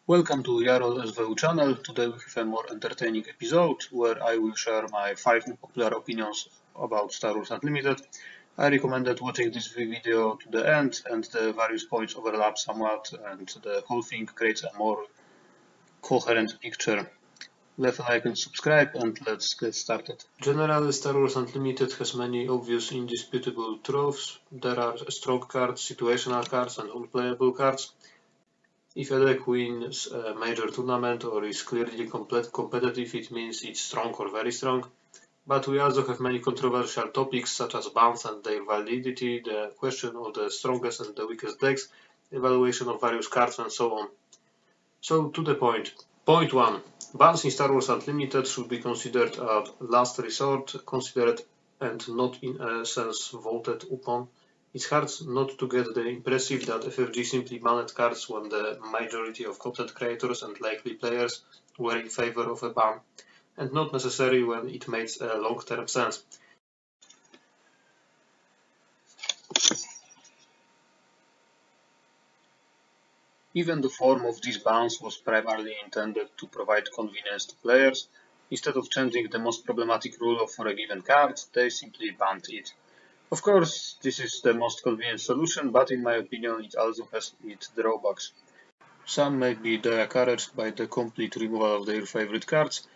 Welcome to Jarol SVU channel. Today we have a more entertaining episode where I will share my 5 unpopular opinions about Star Wars Unlimited. I recommended watching this video to the end, and the various points overlap somewhat, and the whole thing creates a more coherent picture. Leave a like and subscribe, and let's get started. Generally, Star Wars Unlimited has many obvious indisputable truths. There are stroke cards, situational cards, and unplayable cards. If a deck wins a major tournament or is clearly competitive, it means it's strong or very strong. But we also have many controversial topics such as bans and their validity, the question of the strongest and the weakest decks, evaluation of various cards, and so on. So to the point. Point 1. Bans in Star Wars Unlimited should be considered a last resort, considered and not in a sense voted upon. It's hard not to get the impression that FFG simply banned cards when the majority of content creators and likely players were in favor of a ban, and not necessarily when it makes a long-term sense. Even the form of these bans was primarily intended to provide convenience to players. Instead of changing the most problematic rule for a given card, they simply banned it. Of course, this is the most convenient solution, but in my opinion it also has its drawbacks. Some may be discouraged by the complete removal of their favorite cards.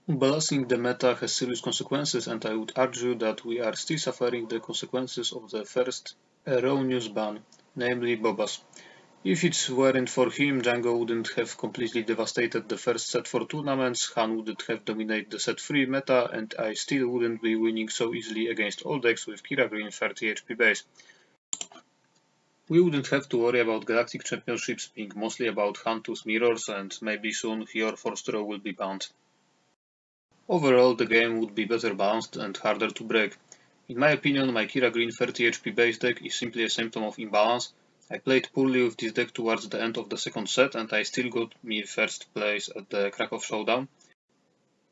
Balancing the meta has serious consequences, and I would argue that we are still suffering the consequences of the first erroneous ban, namely Boba's. If it weren't for him, Django wouldn't have completely devastated the first set 4 tournaments, Han wouldn't have dominated the set 3 meta, and I still wouldn't be winning so easily against all decks with Kira Green 30 HP base. We wouldn't have to worry about Galactic Championships being mostly about Han-Tooth mirrors, and maybe soon your force throw will be banned. Overall, the game would be better balanced and harder to break. In my opinion, my Kira Green 30 HP base deck is simply a symptom of imbalance. I played poorly with this deck towards the end of the second set, and I still got me first place at the Krakow Showdown.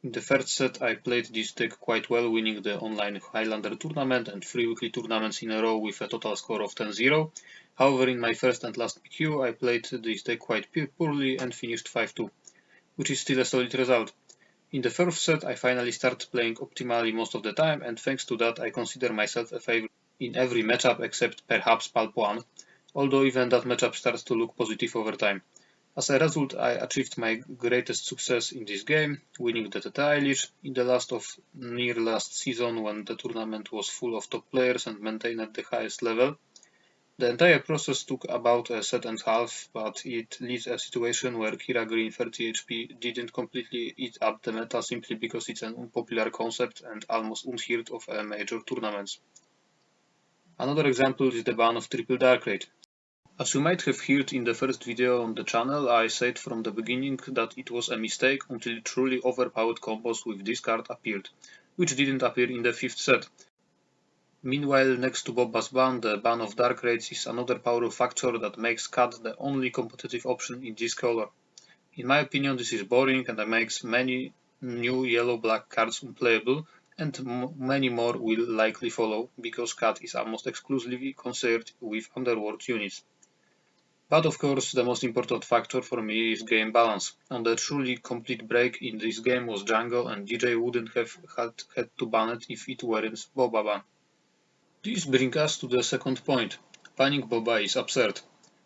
In the first set, I played this deck quite well, winning the online Highlander tournament and 3 weekly tournaments in a row with a total score of 10-0. However, in my first and last PQ, I played this deck quite poorly and finished 5-2, which is still a solid result. In the first set, I finally started playing optimally most of the time, and thanks to that, I consider myself a favorite in every matchup except perhaps Pulp 1, although even that matchup starts to look positive over time. As a result, I achieved my greatest success in this game, winning the title in the last of near last season when the tournament was full of top players and maintained at the highest level. The entire process took about a set and a half, but it leaves a situation where Kira Green 30 HP didn't completely eat up the meta simply because it's an unpopular concept and almost unheard of at major tournaments. Another example is the ban of Triple Dark Raid. As you might have heard in the first video on the channel, I said from the beginning that it was a mistake until truly overpowered combos with this card appeared, which didn't appear in the 5th set. Meanwhile, next to Boba's ban, the ban of Dark Raids is another powerful factor that makes Cat the only competitive option in this color. In my opinion, this is boring and makes many new yellow-black cards unplayable, and many more will likely follow, because Cat is almost exclusively concerned with Underworld units. But of course, the most important factor for me is game balance. On the truly complete break in this game was Django, and DJ wouldn't have had to ban it if it weren't Boba ban. This brings us to the second point. Banning Boba is absurd.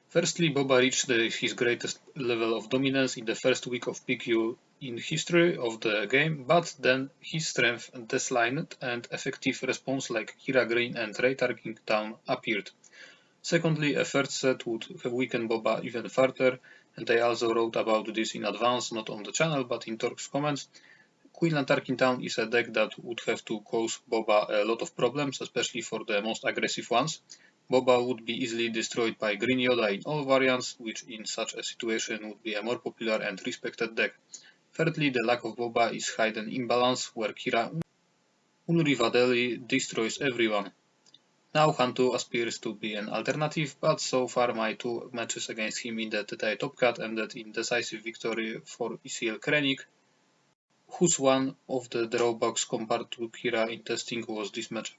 Firstly, Boba reached his greatest level of dominance in the first week of PQ in history of the game, but then his strength declined and effective response like Kira Green and Ray Tarking Town appeared. Secondly, a third set would have weakened Boba even further, and I also wrote about this in advance, not on the channel but in Torque's comments. Queenland Tarkin Town is a deck that would have to cause Boba a lot of problems, especially for the most aggressive ones. Boba would be easily destroyed by Green Yoda in all variants, which in such a situation would be a more popular and respected deck. Thirdly, the lack of Boba is hidden imbalance, where Kira unrivadely destroys everyone. Now Hantu appears to be an alternative, but so far my 2 matches against him in the TTI Top Cut ended in decisive victory for ECL Krennic, whose one of the drawbacks compared to Kira in testing was this match.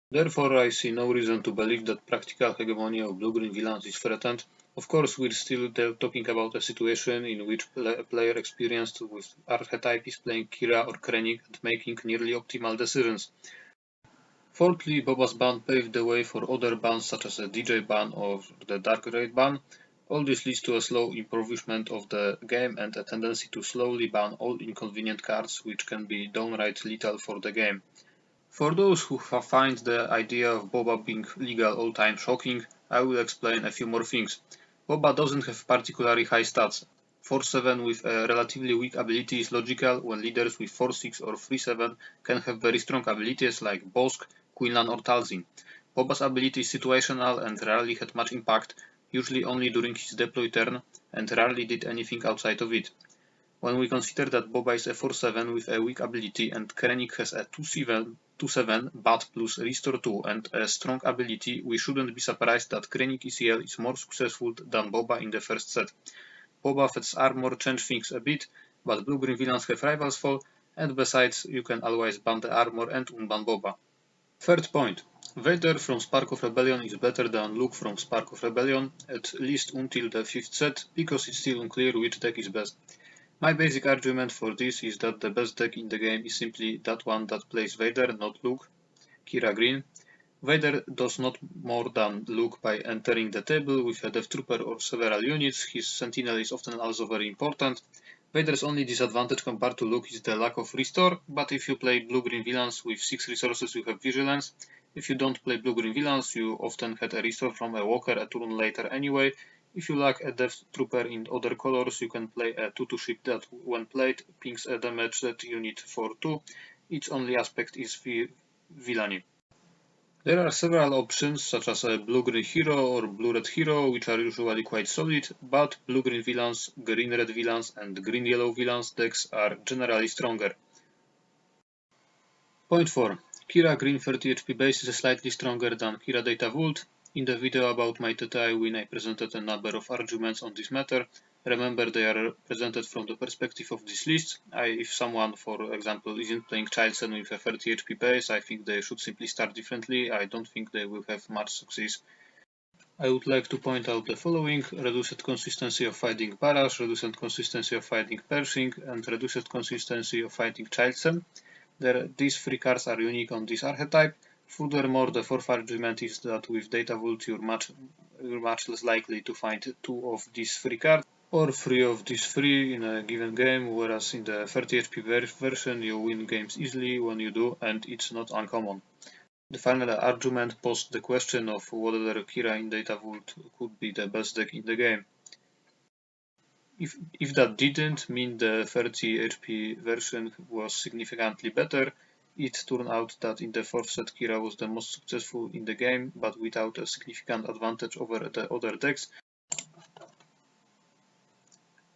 Therefore, I see no reason to believe that practical hegemony of blue-green villains is threatened. Of course, we're still talking about a situation in which a player experienced with archetype is playing Kira or Krennic and making nearly optimal decisions. Fourthly, Boba's ban paved the way for other bans such as a DJ ban or the Dark Raid ban. All this leads to a slow improvement of the game and a tendency to slowly ban all inconvenient cards, which can be downright lethal for the game. For those who find the idea of Boba being legal all time shocking, I will explain a few more things. Boba doesn't have particularly high stats. 4-7 with a relatively weak ability is logical when leaders with 4-6 or 3-7 can have very strong abilities like Bosk, Quinlan or Talzin. Boba's ability is situational and rarely had much impact, usually only during his deploy turn, and rarely did anything outside of it. When we consider that Boba is a 4-7 with a weak ability and Krennic has a 2-7 Bat plus Restore 2 and a strong ability, we shouldn't be surprised that Krennic ECL is more successful than Boba in the first set. Boba Fett's armor change things a bit, but blue-green villains have rivals fall, and besides you can always ban the armor and unban Boba. Third point. Vader from Spark of Rebellion is better than Luke from Spark of Rebellion, at least until the 5th set, because it's still unclear which deck is best. My basic argument for this is that the best deck in the game is simply that one that plays Vader, not Luke, Kira Green. Vader does not more than Luke by entering the table with a Death Trooper or several units. His Sentinel is often also very important. Vader's only disadvantage compared to Luke is the lack of restore, but if you play blue-green villains with 6 resources you have vigilance. If you don't play blue-green villains you often get a restore from a walker a turn later anyway. If you lack a Death Trooper in other colors you can play a 2-2 ship that when played pings a damage that unit for 2. Its only aspect is villainy. There are several options such as a blue-green hero or blue-red hero which are usually quite solid, but blue-green villains, green-red villains and green-yellow villains decks are generally stronger. Point 4. Kira Green 30 HP base is slightly stronger than Kira Data Vault. In the video about my TTI win I presented a number of arguments on this matter. Remember they are presented from the perspective of this list. If someone, for example, isn't playing Childsen with a 30 HP base, I think they should simply start differently. I don't think they will have much success. I would like to point out the following: reduced consistency of fighting Barash, reduced consistency of fighting Pershing, and reduced consistency of fighting Childsen. These 3 cards are unique on this archetype. Furthermore, the fourth argument is that with Data Vault you're much less likely to find 2 of these 3 cards, or 3 of these 3 in a given game, whereas in the 30 HP version you win games easily when you do, and it's not uncommon. The final argument posed the question of whether Kira in Data Vault could be the best deck in the game. If that didn't mean the 30 HP version was significantly better, it turned out that in the 4th set Kira was the most successful in the game, but without a significant advantage over the other decks,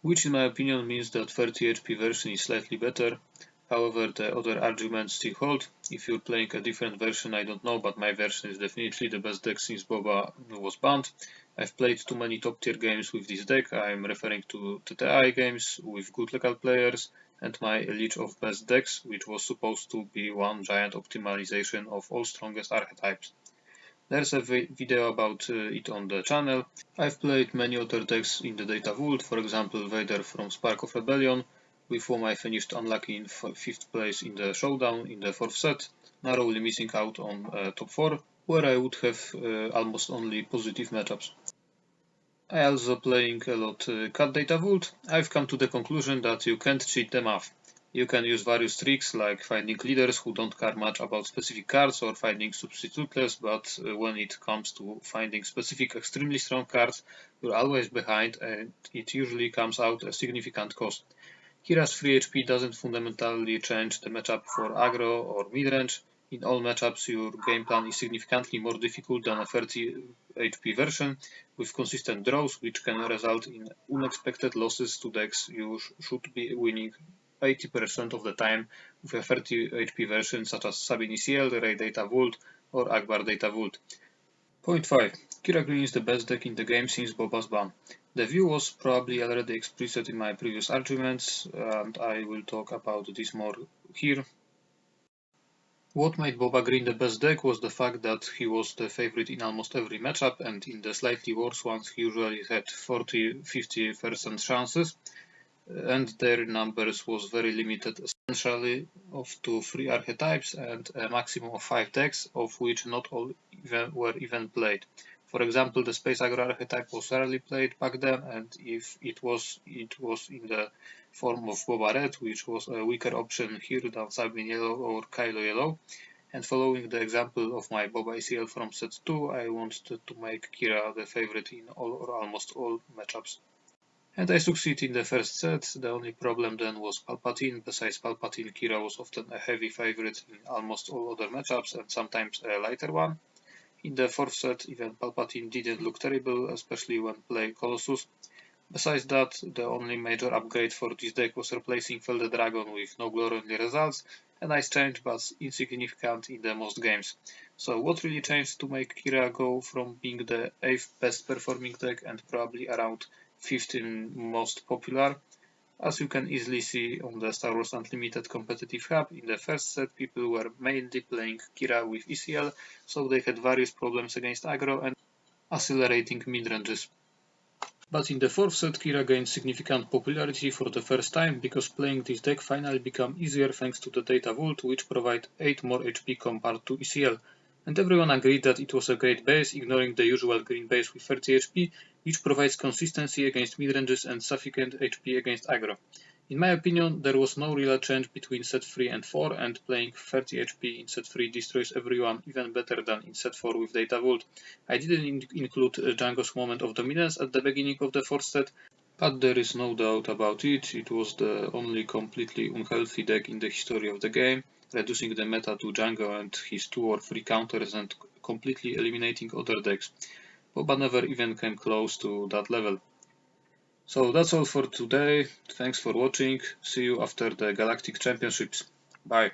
which in my opinion means that 30 HP version is slightly better. However, the other arguments still hold. If you're playing a different version, I don't know, but my version is definitely the best deck since Boba was banned. I've played too many top tier games with this deck. I'm referring to TTI games with good local players and my Elite of Best Decks, which was supposed to be one giant optimization of all strongest archetypes. There's a video about it on the channel. I've played many other decks in the Data Vault, for example Vader from Spark of Rebellion, with whom I finished unlucky in 5th place in the showdown in the 4th set, narrowly missing out on top 4, where I would have almost only positive matchups. I also playing a lot Cat Data Vault. I've come to the conclusion that you can't cheat the math. You can use various tricks like finding leaders who don't care much about specific cards or finding substituteless, but when it comes to finding specific extremely strong cards, you're always behind and it usually comes out a significant cost. Kira's free HP doesn't fundamentally change the matchup for aggro or midrange. In all matchups your game plan is significantly more difficult than a 30 HP version, with consistent draws which can result in unexpected losses to decks you should be winning 80% of the time with a 30 HP version such as Sabine ECL, Ray Data Vault or Akbar Data Vault. Point 5. Kira Green is the best deck in the game since Boba's ban. The view was probably already expressed in my previous arguments, and I will talk about this more here. What made Boba Green the best deck was the fact that he was the favorite in almost every matchup, and in the slightly worse ones he usually had 40–50% chances, and their numbers was very limited, essentially of to 3 archetypes and a maximum of 5 decks, of which not all were even played. For example, the Space Aggro archetype was rarely played back then, and if it was in the form of Boba Red, which was a weaker option here than Sabine Yellow or Kylo Yellow. And following the example of my Boba ACL from set 2, I wanted to make Kira the favorite in all or almost all matchups. And I succeeded in the first set. The only problem then was Palpatine. Besides Palpatine, Kira was often a heavy favorite in almost all other matchups and sometimes a lighter one. In the fourth set, even Palpatine didn't look terrible, especially when playing Colossus. Besides that, the only major upgrade for this deck was replacing Fell the Dragon with no glowingly results, a nice change but insignificant in the most games. So what really changed to make Kira go from being the 8th best performing deck and probably around 15th most popular? As you can easily see on the Star Wars Unlimited competitive hub, in the first set people were mainly playing Kira with ECL, so they had various problems against aggro and accelerating mid-ranges. But in the fourth set, Kira gained significant popularity for the first time because playing this deck finally became easier thanks to the Data Vault, which provide 8 more HP compared to ECL. And everyone agreed that it was a great base, ignoring the usual green base with 30 HP, which provides consistency against mid-ranges and sufficient HP against aggro. In my opinion, there was no real change between set 3 and 4, and playing 30 HP in set 3 destroys everyone even better than in set 4 with Data Vault. I didn't include Django's moment of dominance at the beginning of the fourth set, but there is no doubt about it, it was the only completely unhealthy deck in the history of the game, reducing the meta to Django and his 2 or 3 counters and completely eliminating other decks. Boba never even came close to that level. So that's all for today. Thanks for watching. See you after the Galactic Championships. Bye.